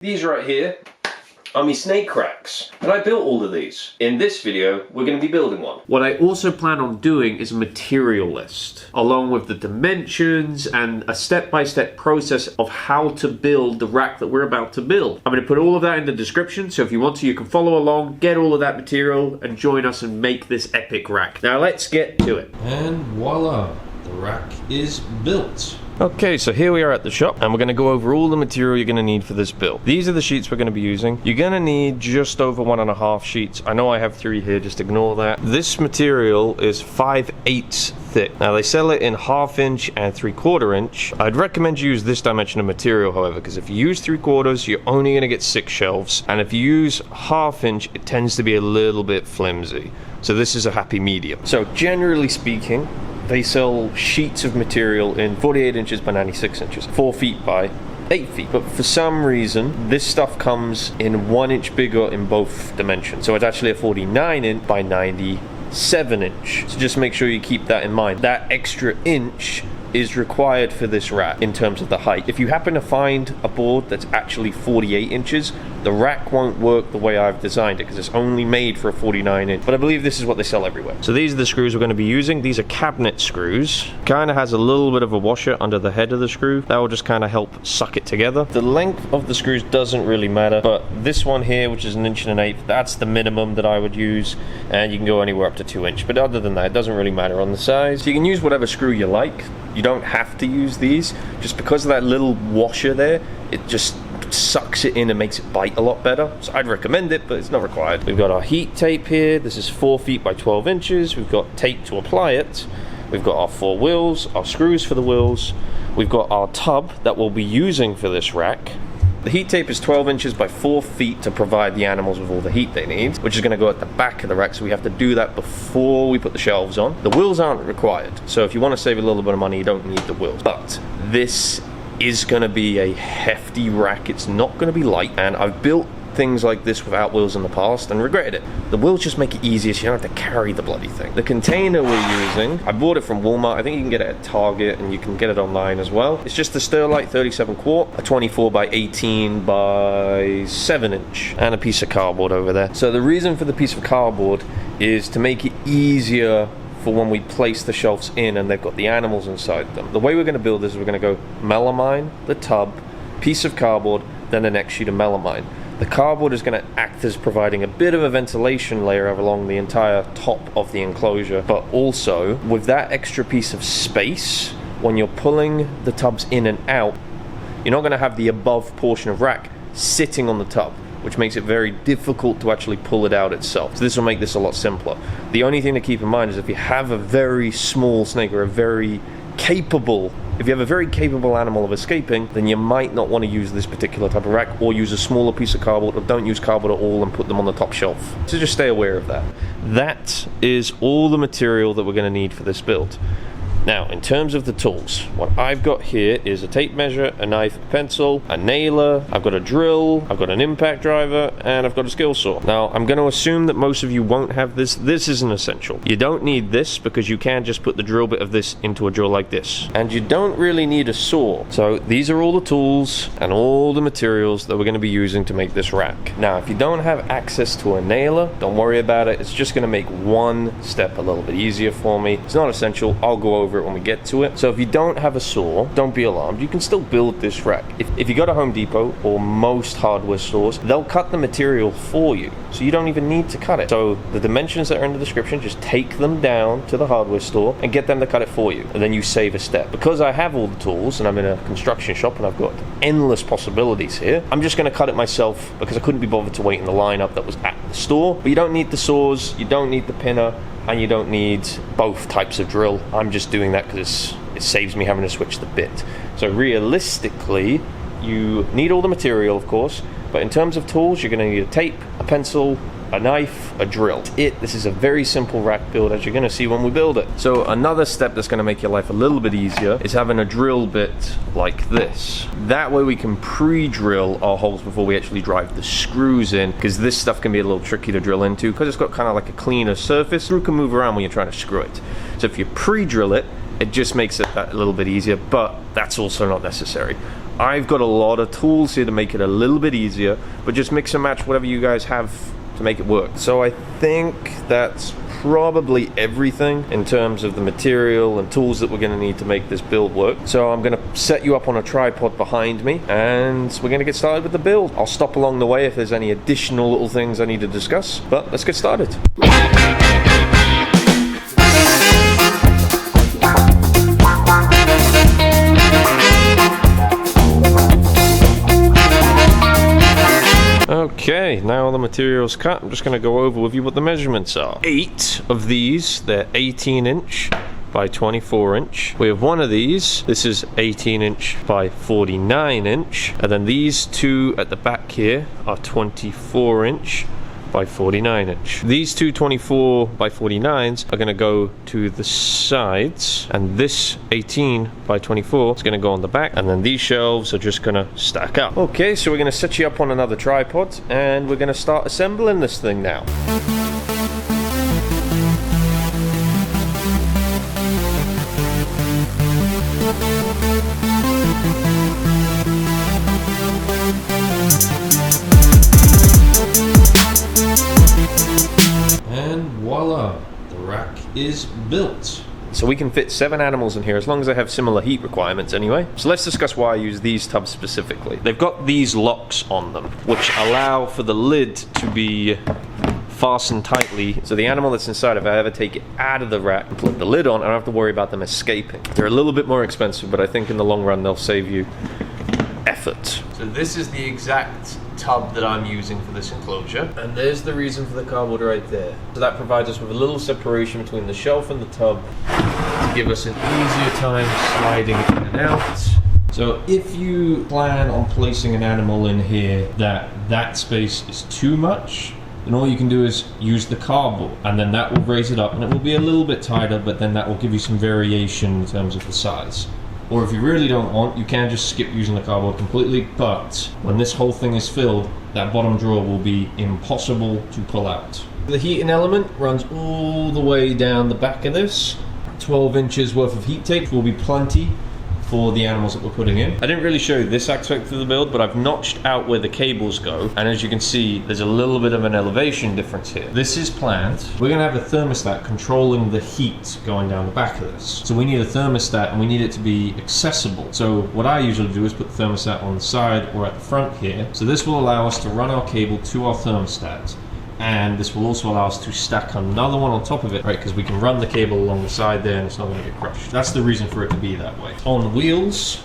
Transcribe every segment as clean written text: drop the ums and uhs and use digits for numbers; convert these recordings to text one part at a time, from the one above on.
These right here are my snake racks, and I built all of these. In this video, we're going to be building one. What I also plan on doing is a material list, along with the dimensions and a step-by-step process of how to build the rack that we're about to build. I'm going to put all of that in the description, so if you want to, you can follow along, get all of that material, and join us and make this epic rack. Now let's get to it. And voila, the rack is built. Okay, so here we are at the shop, and we're going to go over all the material you're going to need for this build. These are the sheets we're going to be using. You're going to need just over 1.5 sheets. I know I have 3 here, just ignore that. This material is 5/8 thick. Now they sell it in 1/2 inch and 3/4 inch. I'd recommend you use this dimension of material, however, because if you use 3/4, you're only going to get 6 shelves, and if you use 1/2 inch, it tends to be a little bit flimsy. So this is a happy medium. So generally speaking, they sell sheets of material in 48 inches by 96 inches, 4 feet by 8 feet. But for some reason, this stuff comes in 1 inch bigger in both dimensions. So it's actually a 49 inch by 97 inch. So just make sure you keep that in mind. That extra inch is required for this rack in terms of the height. If you happen to find a board that's actually 48 inches, the rack won't work the way I've designed it because it's only made for a 49 inch. But I believe this is what they sell everywhere. So these are the screws we're going to be using. These are cabinet screws. Kind of has a little bit of a washer under the head of the screw. That will just kind of help suck it together. The length of the screws doesn't really matter, but this one here, which is 1.1 inch, that's the minimum that I would use, and you can go anywhere up to 2 inch. But other than that, it doesn't really matter on the size. So you can use whatever screw you like. You don't have to use these. Just because of that little washer there, it just sucks it in and makes it bite a lot better. So I'd recommend it, but it's not required. We've got our heat tape here. This is 4 feet by 12 inches. We've got tape to apply it. We've got our 4 wheels, our screws for the wheels. We've got our tub that we'll be using for this rack. The heat tape is 12 inches by 4 feet to provide the animals with all the heat they need, which is going to go at the back of the rack, so we have to do that before we put the shelves on. The wheels aren't required, so if you want to save a little bit of money, you don't need the wheels. But this is going to be a hefty rack. It's not going to be light, and I've built things like this without wheels in the past and regretted it. The wheels just make it easier so you don't have to carry the bloody thing. The container we're using, I bought it from Walmart. I think you can get it at Target and you can get it online as well. It's just the Sterlite 37 quart, a 24 by 18 by 7 inch, and a piece of cardboard over there. So the reason for the piece of cardboard is to make it easier for when we place the shelves in and they've got the animals inside them. The way we're going to build this is we're going to go melamine, the tub, piece of cardboard, then the next sheet of melamine. The cardboard is going to act as providing a bit of a ventilation layer along the entire top of the enclosure, but also with that extra piece of space, when you're pulling the tubs in and out, you're not going to have the above portion of rack sitting on the tub, which makes it very difficult to actually pull it out itself. So this will make this a lot simpler. The only thing to keep in mind is if you have a very small snake or if you have a very capable animal of escaping, then you might not want to use this particular type of rack, or use a smaller piece of cardboard, or don't use cardboard at all and put them on the top shelf. So just stay aware of that. That is all the material that we're going to need for this build. Now, in terms of the tools, what I've got here is a tape measure, a knife, a pencil, a nailer, I've got a drill, I've got an impact driver, and I've got a skill saw. Now, I'm going to assume that most of you won't have this. This is an essential. You don't need this because you can just put the drill bit of this into a drill like this. And you don't really need a saw. So these are all the tools and all the materials that we're going to be using to make this rack. Now, if you don't have access to a nailer, don't worry about it. It's just going to make one step a little bit easier for me. It's not essential. I'll go over it when we get to it. So if you don't have a saw, don't be alarmed. You can still build this rack. If you go to Home Depot or most hardware stores, they'll cut the material for you. So you don't even need to cut it. So the dimensions that are in the description, just take them down to the hardware store and get them to cut it for you. And then you save a step. Because I have all the tools and I'm in a construction shop and I've got endless possibilities here, I'm just going to cut it myself because I couldn't be bothered to wait in the lineup that was at the store. But you don't need the saws, you don't need the pinner, and you don't need both types of drill. I'm just doing that because it saves me having to switch the bit. So realistically, you need all the material, of course, but in terms of tools, you're going to need a tape, a pencil, a knife, a drill. This is a very simple rack build, as you're going to see when we build it. So another step that's going to make your life a little bit easier is having a drill bit like this. That way we can pre-drill our holes before we actually drive the screws in, because this stuff can be a little tricky to drill into because it's got kind of like a cleaner surface. Screw can move around when you're trying to screw it. So if you pre-drill it, it just makes it a little bit easier, but that's also not necessary. I've got a lot of tools here to make it a little bit easier, but just mix and match whatever you guys have to make it work. So I think that's probably everything in terms of the material and tools that we're going to need to make this build work. So I'm going to set you up on a tripod behind me and we're going to get started with the build. I'll stop along the way if there's any additional little things I need to discuss, but let's get started. Okay, now all the material's cut. I'm just going to go over with you what the measurements are. 8 of these, they're 18 inch by 24 inch. We have one of these, this is 18 inch by 49 inch. And then these two at the back here are 24 inch by 49 inch. These two 24 by 49s are going to go to the sides, and this 18 by 24 is going to go on the back, and then these shelves are just going to stack up. Okay, so we're going to set you up on another tripod and we're going to start assembling this thing now. Is built. So we can fit 7 animals in here as long as they have similar heat requirements anyway. So let's discuss why I use these tubs specifically. They've got these locks on them which allow for the lid to be fastened tightly, so the animal that's inside, if I ever take it out of the rack and put the lid on, I don't have to worry about them escaping. They're a little bit more expensive, but I think in the long run they'll save you effort. So this is the exact tub that I'm using for this enclosure, and there's the reason for the cardboard right there. So that provides us with a little separation between the shelf and the tub to give us an easier time sliding in and out. So if you plan on placing an animal in here that space is too much, then all you can do is use the cardboard, and then that will raise it up and it will be a little bit tighter, but then that will give you some variation in terms of the size. Or if you really don't want, you can just skip using the cardboard completely, but when this whole thing is filled, that bottom drawer will be impossible to pull out. The heating element runs all the way down the back of this. 12 inches worth of heat tape will be plenty for the animals that we're putting in. I didn't really show you this aspect of the build, but I've notched out where the cables go, and as you can see, there's a little bit of an elevation difference here. This is planned. We're gonna have a thermostat controlling the heat going down the back of this. So we need a thermostat and we need it to be accessible. So what I usually do is put the thermostat on the side or at the front here. So this will allow us to run our cable to our thermostat. And this will also allow us to stack another one on top of it, right? Because we can run the cable along the side there and it's not going to get crushed. That's the reason for it to be that way. On wheels,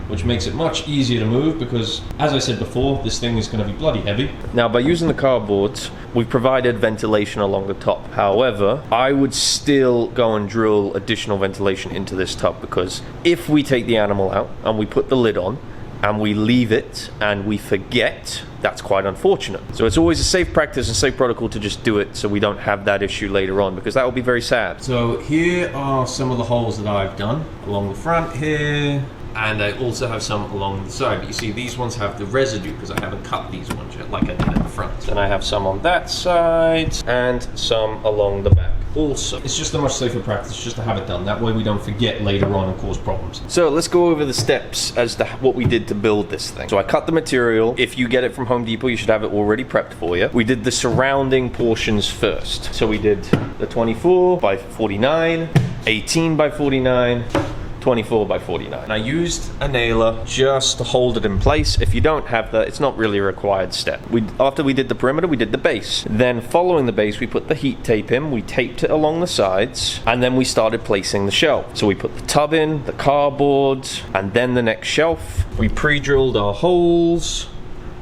which makes it much easier to move because, as I said before, this thing is going to be bloody heavy. Now, by using the cardboard, we've provided ventilation along the top. However, I would still go and drill additional ventilation into this tub, because if we take the animal out and we put the lid on and we leave it and we forget, that's quite unfortunate. So it's always a safe practice and safe protocol to just do it so we don't have that issue later on, because that will be very sad. So here are some of the holes that I've done along the front here, and I also have some along the side. But you see, these ones have the residue because I haven't cut these ones yet like I did at the front. Then I have some on that side and some along the back also. It's just a much safer practice just to have it done. That way we don't forget later on and cause problems. So let's go over the steps as to what we did to build this thing. So I cut the material. If you get it from Home Depot, you should have it already prepped for you. We did the surrounding portions first. So we did the 24 by 49, 18 by 49, 24 by 49. I used a nailer just to hold it in place. If you don't have that, it's not really a required step. After we did the perimeter, we did the base. Then following the base, we put the heat tape in, we taped it along the sides, and then we started placing the shelf. So we put the tub in, the cardboard, and then the next shelf. We pre-drilled our holes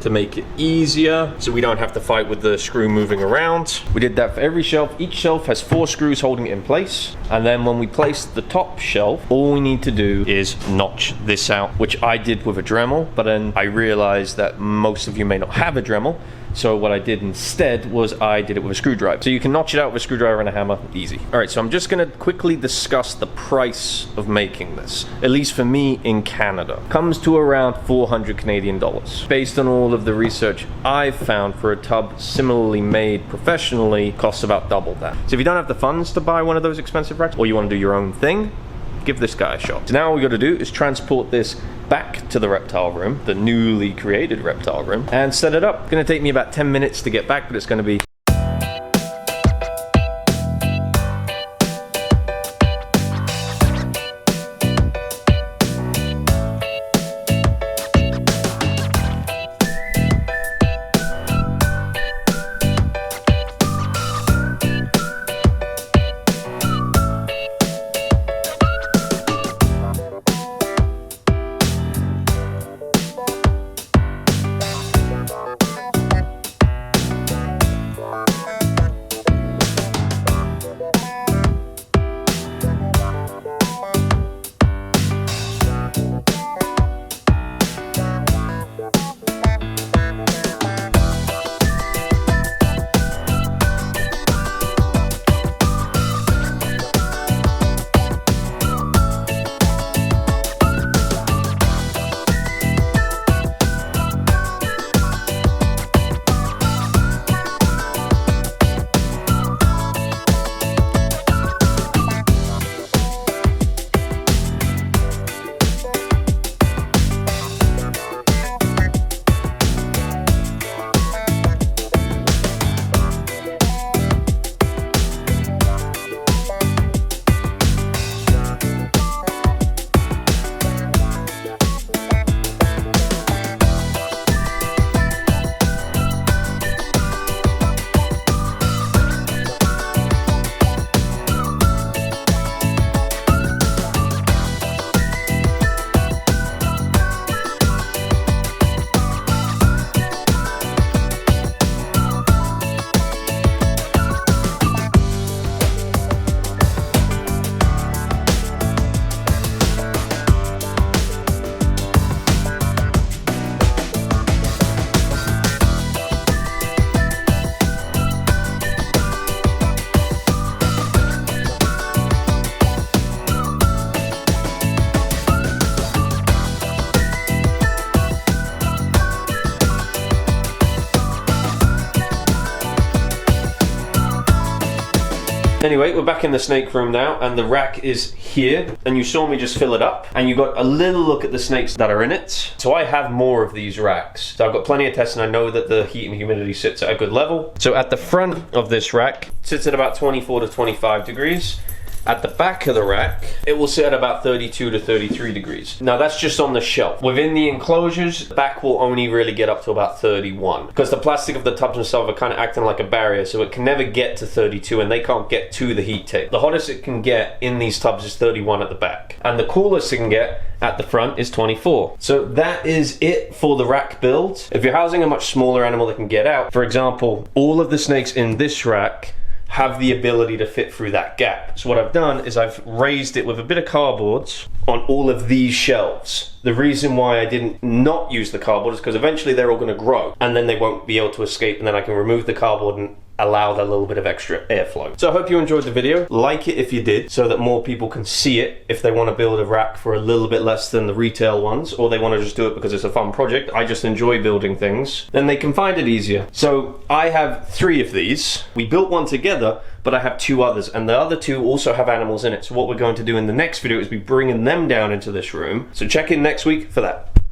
to make it easier so we don't have to fight with the screw moving around. We did that for every shelf. Each shelf has 4 screws holding it in place, and then when we place the top shelf, all we need to do is notch this out, which I did with a Dremel, but then I realized that most of you may not have a Dremel. So what I did instead was I did it with a screwdriver. So you can notch it out with a screwdriver and a hammer, easy. All right, so I'm just gonna quickly discuss the price of making this, at least for me in Canada. Comes to around 400 Canadian dollars. Based on all of the research I've found, for a tub similarly made professionally, costs about double that. So if you don't have the funds to buy one of those expensive racks, or you wanna do your own thing, give this guy a shot. So now all we got to do is transport this back to the reptile room, the newly created reptile room, and set it up. It's going to take me about 10 minutes to get back, but it's going to be Anyway, we're back in the snake room now, and the rack is here, and you saw me just fill it up, and you got a little look at the snakes that are in it. So I have more of these racks. So I've got plenty of tests, and I know that the heat and humidity sits at a good level. So at the front of this rack, it sits at about 24 to 25 degrees. At the back of the rack, it will sit at about 32 to 33 degrees. Now that's just on the shelf. Within the enclosures, the back will only really get up to about 31 because the plastic of the tubs themselves are kind of acting like a barrier, so it can never get to 32 and they can't get to the heat tape. The hottest it can get in these tubs is 31 at the back, and the coolest it can get at the front is 24. So that is it for the rack build. If you're housing a much smaller animal that can get out, for example, all of the snakes in this rack have the ability to fit through that gap. So what I've done is I've raised it with a bit of cardboard on all of these shelves. The reason why I didn't not use the cardboard is because eventually they're all going to grow and then they won't be able to escape, and then I can remove the cardboard and allow that little bit of extra airflow. So I hope you enjoyed the video. Like it if you did, so that more people can see it if they want to build a rack for a little bit less than the retail ones, or they want to just do it because it's a fun project. I just enjoy building things. Then they can find it easier. So I have 3 of these. We built one together, but I have 2 others, and the other 2 also have animals in it. So what we're going to do in the next video is be bringing them down into this room. So check in next week for that.